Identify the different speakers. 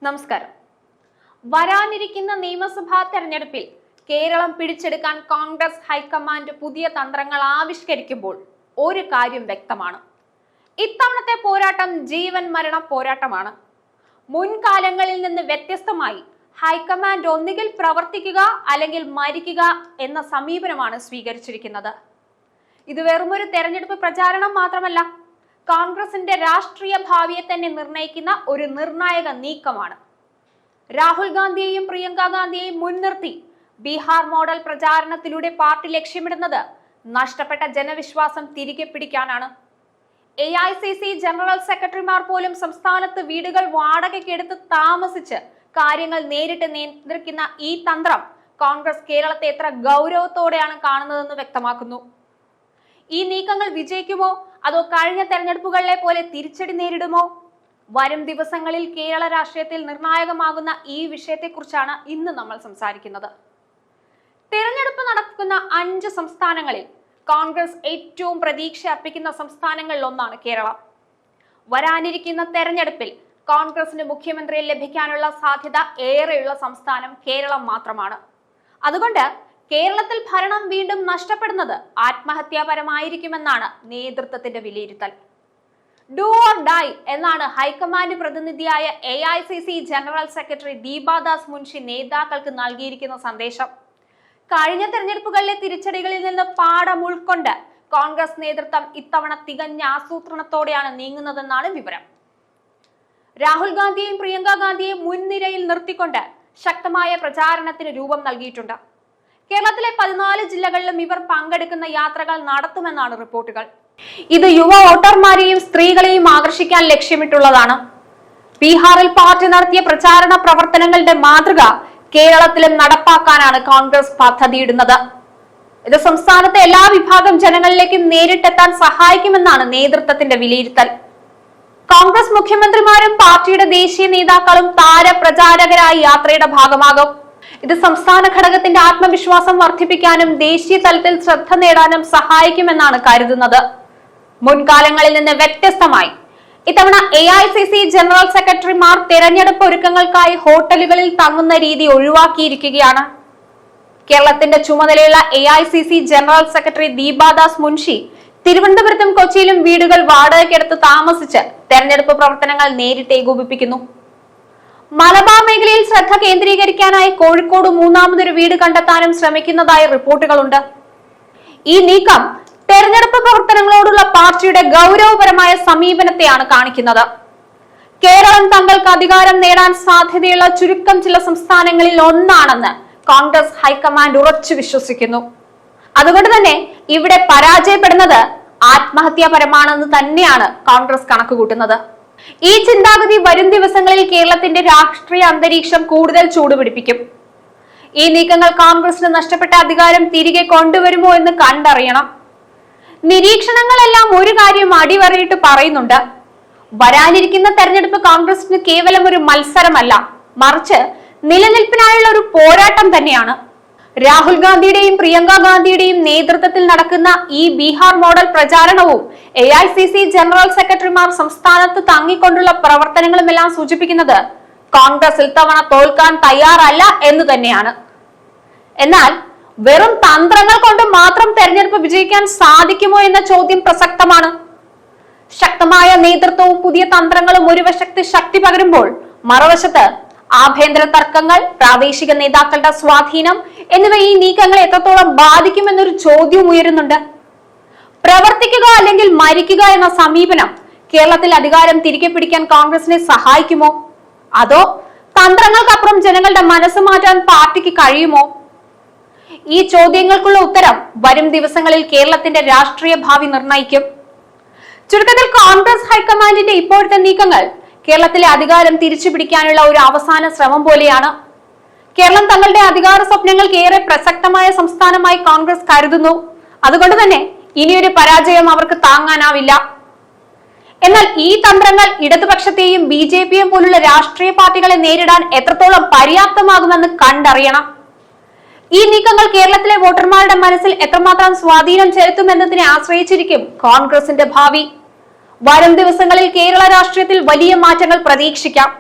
Speaker 1: നമസ്കാരം. വരാനിരിക്കുന്ന നിയമസഭാ തെരഞ്ഞെടുപ്പിൽ കേരളം പിടിച്ചെടുക്കാൻ കോൺഗ്രസ് ഹൈക്കമാൻഡ് പുതിയ തന്ത്രങ്ങൾ ആവിഷ്കരിക്കുമ്പോൾ ഒരു കാര്യം വ്യക്തമാണ്. ഇത്തവണത്തെ പോരാട്ടം ജീവൻ മരണ പോരാട്ടമാണ്. മുൻകാലങ്ങളിൽ നിന്ന് വ്യത്യസ്തമായി ഹൈക്കമാൻഡ് ഒന്നുകിൽ പ്രവർത്തിക്കുക അല്ലെങ്കിൽ മരിക്കുക എന്ന സമീപനമാണ് സ്വീകരിച്ചിരിക്കുന്നത്. ഇത് വെറുമൊരു തെരഞ്ഞെടുപ്പ് പ്രചാരണം മാത്രമല്ല, കോൺഗ്രസിന്റെ രാഷ്ട്രീയ ഭാവിയെ തന്നെ നിർണയിക്കുന്ന ഒരു നിർണായക നീക്കമാണ്. രാഹുൽ ഗാന്ധിയെയും പ്രിയങ്ക ഗാന്ധിയെയും മുൻനിർത്തി ബീഹാർ മോഡൽ പ്രചാരണത്തിലൂടെ പാർട്ടി ലക്ഷ്യമിടുന്നത് നഷ്ടപ്പെട്ട ജനവിശ്വാസം തിരികെ പിടിക്കാനാണ്. AICC ജനറൽ സെക്രട്ടറിമാർ പോലും സംസ്ഥാനത്ത് വീടുകൾ വാടകയ്ക്കെടുത്ത് താമസിച്ച് കാര്യങ്ങൾ നേരിട്ട് നിയന്ത്രിക്കുന്ന ഈ തന്ത്രം കോൺഗ്രസ് കേരളത്തെ എത്ര ഗൗരവത്തോടെയാണ് കാണുന്നതെന്ന് വ്യക്തമാക്കുന്നു. ഈ നീക്കങ്ങൾ വിജയിക്കുമോ അതോ കഴിഞ്ഞ തെരഞ്ഞെടുപ്പുകളിലെ പോലെ തിരിച്ചടി നേരിടുമോ? വരും ദിവസങ്ങളിൽ കേരള രാഷ്ട്രീയത്തിൽ നിർണായകമാകുന്ന ഈ വിഷയത്തെക്കുറിച്ചാണ് ഇന്ന് നമ്മൾ സംസാരിക്കുന്നത്. തിരഞ്ഞെടുപ്പ് നടക്കുന്ന 5 സംസ്ഥാനങ്ങളിൽ കോൺഗ്രസ് ഏറ്റവും പ്രതീക്ഷ അർപ്പിക്കുന്ന സംസ്ഥാനങ്ങളിൽ ഒന്നാണ് കേരളം. വരാനിരിക്കുന്ന തെരഞ്ഞെടുപ്പിൽ കോൺഗ്രസിന് മുഖ്യമന്ത്രിയെ ലഭിക്കാനുള്ള സാധ്യത ഏറെയുള്ള സംസ്ഥാനം കേരളം മാത്രമാണ്. അതുകൊണ്ട് കേരളത്തിൽ ഭരണം വീണ്ടും നഷ്ടപ്പെടുന്നത് ആത്മഹത്യാപരമായിരിക്കുമെന്നാണ് നേതൃത്വത്തിന്റെ വിലയിരുത്തൽ. ഡു ഓർ ഡൈ എന്നാണ് ഹൈക്കമാൻഡ് പ്രതിനിധിയായ AICC general secretary Deepa Das Munshi നേതാക്കൾക്ക് നൽകിയിരിക്കുന്ന സന്ദേശം. കഴിഞ്ഞ തെരഞ്ഞെടുപ്പുകളിലെ തിരിച്ചടികളിൽ നിന്ന് പാഠം ഉൾക്കൊണ്ട് കോൺഗ്രസ് നേതൃത്വം ഇത്തവണ തികഞ്ഞ ആസൂത്രണത്തോടെയാണ് നീങ്ങുന്നതെന്നാണ് വിവരം. രാഹുൽ ഗാന്ധിയെയും പ്രിയങ്ക ഗാന്ധിയെയും മുൻനിരയിൽ നിർത്തിക്കൊണ്ട് ശക്തമായ പ്രചാരണത്തിന് രൂപം നൽകിയിട്ടുണ്ട്. കേരളത്തിലെ 14 ജില്ലകളിലും ഇവർ പങ്കെടുക്കുന്ന യാത്രകൾ നടത്തുമെന്നാണ് റിപ്പോർട്ടുകൾ. ഇത് യുവ വോട്ടർമാരെയും സ്ത്രീകളെയും ആകർഷിക്കാൻ ലക്ഷ്യമിട്ടുള്ളതാണ്. ബീഹാറിൽ പാർട്ടി നടത്തിയ പ്രചാരണ പ്രവർത്തനങ്ങളുടെ മാതൃക കേരളത്തിലും നടപ്പാക്കാനാണ് കോൺഗ്രസ് പദ്ധതിയിടുന്നത്. ഇത് സംസ്ഥാനത്തെ എല്ലാ വിഭാഗം ജനങ്ങളിലേക്കും നേരിട്ടെത്താൻ സഹായിക്കുമെന്നാണ് നേതൃത്വത്തിന്റെ വിലയിരുത്തൽ. കോൺഗ്രസ് മുഖ്യമന്ത്രിമാരും പാർട്ടിയുടെ ദേശീയ നേതാക്കളും താരപ്രചാരകരായി യാത്രയുടെ ഭാഗമാകും. ഇത് സംസ്ഥാന ഘടകത്തിന്റെ ആത്മവിശ്വാസം വർദ്ധിപ്പിക്കാനും ദേശീയ തലത്തിൽ ശ്രദ്ധ നേടാനും സഹായിക്കുമെന്നാണ് കരുതുന്നത്. മുൻകാലങ്ങളിൽ നിന്ന് വ്യത്യസ്തമായി ഇത്തവണ AICC ജനറൽ സെക്രട്ടറിമാർ തെരഞ്ഞെടുപ്പ് ഒരുക്കങ്ങൾക്കായി ഹോട്ടലുകളിൽ തങ്ങുന്ന രീതി ഒഴിവാക്കിയിരിക്കുകയാണ്. കേരളത്തിന്റെ ചുമതലയുള്ള AICC general secretary Deepa Das Munshi തിരുവനന്തപുരത്തും കൊച്ചിയിലും വീടുകൾ വാടകയ്ക്കെടുത്ത് താമസിച്ച് തെരഞ്ഞെടുപ്പ് പ്രവർത്തനങ്ങൾ നേരിട്ട് ഏകോപിപ്പിക്കുന്നു. മലബാർ മേഖലയിൽ ശ്രദ്ധ കേന്ദ്രീകരിക്കാനായി കോഴിക്കോട് മൂന്നാമതൊരു വീട് കണ്ടെത്താനും ശ്രമിക്കുന്നതായി റിപ്പോർട്ടുകളുണ്ട്. ഈ നീക്കം തെരഞ്ഞെടുപ്പ് പ്രവർത്തനങ്ങളോടുള്ള പാർട്ടിയുടെ ഗൗരവപരമായ സമീപനത്തെയാണ് കാണിക്കുന്നത്. കേരളം തങ്ങൾക്ക് അധികാരം നേടാൻ സാധ്യതയുള്ള ചുരുക്കം ചില സംസ്ഥാനങ്ങളിൽ ഒന്നാണെന്ന് കോൺഗ്രസ് ഹൈക്കമാൻഡ് ഉറച്ചു വിശ്വസിക്കുന്നു. അതുകൊണ്ട് തന്നെ ഇവിടെ പരാജയപ്പെടുന്നത് ആത്മഹത്യാപരമാണെന്ന് തന്നെയാണ് കോൺഗ്രസ് കണക്കുകൂട്ടുന്നത്. ഈ ചിന്താഗതി വരും ദിവസങ്ങളിൽ കേരളത്തിന്റെ രാഷ്ട്രീയ അന്തരീക്ഷം കൂടുതൽ ചൂടുപിടിപ്പിക്കും. ഈ നീക്കങ്ങൾ കോൺഗ്രസിന് നഷ്ടപ്പെട്ട അധികാരം തിരികെ കൊണ്ടുവരുമോ എന്ന് കണ്ടറിയണം. നിരീക്ഷണങ്ങളെല്ലാം ഒരു കാര്യം അടിവരയിട്ട് പറയുന്നുണ്ട്. വരാനിരിക്കുന്ന തെരഞ്ഞെടുപ്പ് കോൺഗ്രസിന് കേവലം ഒരു മത്സരമല്ല, മറിച്ച് നിലനിൽപ്പിനായുള്ള ഒരു പോരാട്ടം തന്നെയാണ്. രാഹുൽ ഗാന്ധിയുടെയും പ്രിയങ്ക ഗാന്ധിയുടെയും നേതൃത്വത്തിൽ നടക്കുന്ന ഈ ബീഹാർ മോഡൽ പ്രചാരണവും AICC ജനറൽ സെക്രട്ടറിമാർ സംസ്ഥാനത്ത് തങ്ങിക്കൊണ്ടുള്ള പ്രവർത്തനങ്ങളുമെല്ലാം സൂചിപ്പിക്കുന്നത് കോൺഗ്രസ് ഇത്തവണ തോൽക്കാൻ തയ്യാറല്ല എന്ന് തന്നെയാണ്. എന്നാൽ വെറും തന്ത്രങ്ങൾ കൊണ്ട് മാത്രം തെരഞ്ഞെടുപ്പ് വിജയിക്കാൻ സാധിക്കുമോ എന്ന ചോദ്യം പ്രസക്തമാണ്. ശക്തമായ നേതൃത്വവും പുതിയ തന്ത്രങ്ങളും ഒരു വശത്ത് ശക്തി പകരുമ്പോൾ മറുവശത്ത് ആഭ്യന്തര തർക്കങ്ങൾ, പ്രാദേശിക നേതാക്കളുടെ സ്വാധീനം എന്നിവ ഈ നീക്കങ്ങളെ എത്രത്തോളം ബാധിക്കുമെന്നൊരു ചോദ്യവും ഉയരുന്നുണ്ട്. പ്രവർത്തിക്കുക അല്ലെങ്കിൽ മരിക്കുക എന്ന സമീപനം കേരളത്തിൽ അധികാരം തിരികെ പിടിക്കാൻ കോൺഗ്രസിനെ സഹായിക്കുമോ? അതോ തന്ത്രങ്ങൾക്കപ്പുറം ജനങ്ങളുടെ മനസ്സ് മാറ്റാൻ പാർട്ടിക്ക് കഴിയുമോ? ഈ ചോദ്യങ്ങൾക്കുള്ള ഉത്തരം വരും ദിവസങ്ങളിൽ കേരളത്തിന്റെ രാഷ്ട്രീയ ഭാവി നിർണയിക്കും. ചുരുക്കത്തിൽ കോൺഗ്രസ് ഹൈക്കമാൻഡിന്റെ ഇപ്പോഴത്തെ നീക്കങ്ങൾ കേരളത്തിലെ അധികാരം തിരിച്ചു പിടിക്കാനുള്ള ഒരു അവസാന ശ്രമം പോലെയാണ്. കേരളം തങ്ങളുടെ അധികാര സ്വപ്നങ്ങൾക്ക് ഏറെ പ്രസക്തമായ സംസ്ഥാനമായി കോൺഗ്രസ് കരുതുന്നു. അതുകൊണ്ട് തന്നെ ഇനിയൊരു പരാജയം അവർക്ക് താങ്ങാനാവില്ല. എന്നാൽ ഈ തന്ത്രങ്ങൾ ഇടതുപക്ഷത്തെയും BJPയെയും പോലുള്ള രാഷ്ട്രീയ പാർട്ടികളെ നേരിടാൻ എത്രത്തോളം പര്യാപ്തമാകുമെന്ന് കണ്ടറിയണം. ഈ നീക്കങ്ങൾ കേരളത്തിലെ വോട്ടർമാരുടെ മനസ്സിൽ എത്രമാത്രം സ്വാധീനം ചെലുത്തുമെന്നതിനെ ആശ്രയിച്ചിരിക്കും കോൺഗ്രസിന്റെ ഭാവി. വരും ദിവസങ്ങളിൽ കേരള രാഷ്ട്രീയത്തിൽ വലിയ മാറ്റങ്ങൾ പ്രതീക്ഷിക്കാം.